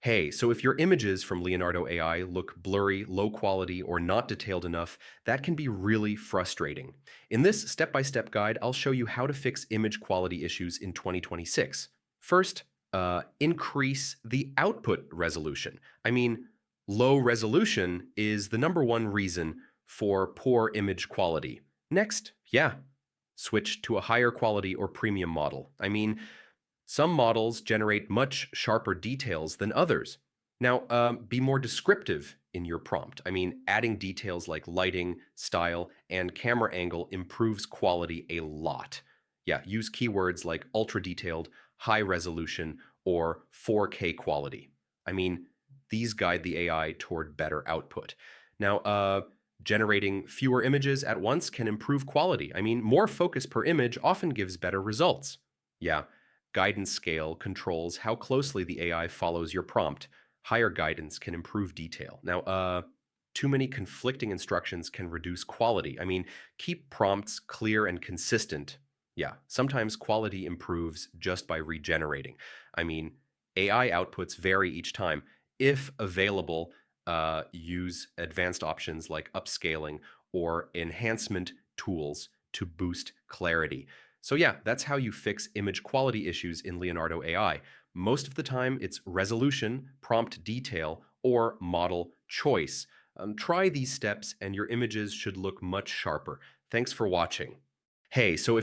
Hey, so if your images from Leonardo AI look blurry, low quality, or not detailed enough, that can be really frustrating. In this step-by-step guide, I'll show you how to fix image quality issues in 2026. First, increase the output resolution. Low resolution is the number one reason for poor image quality. Next, switch to a higher quality or premium model. Some models generate much sharper details than others. Now, be more descriptive in your prompt. Adding details like lighting, style, and camera angle improves quality a lot. Yeah, use keywords like ultra detailed, high resolution, or 4K quality. I mean, these guide the AI toward better output. Now, generating fewer images at once can improve quality. More focus per image often gives better results. Yeah, guidance scale controls how closely the AI follows your prompt. Higher guidance can improve detail. Now, too many conflicting instructions can reduce quality. Keep prompts clear and consistent. Yeah, sometimes quality improves just by regenerating. I mean, AI outputs vary each time. If available, use advanced options like upscaling or enhancement tools to boost clarity. So yeah, that's how you fix image quality issues in Leonardo AI. Most of the time, it's resolution, prompt detail, or model choice. Try these steps and your images should look much sharper. Thanks for watching. Hey, so if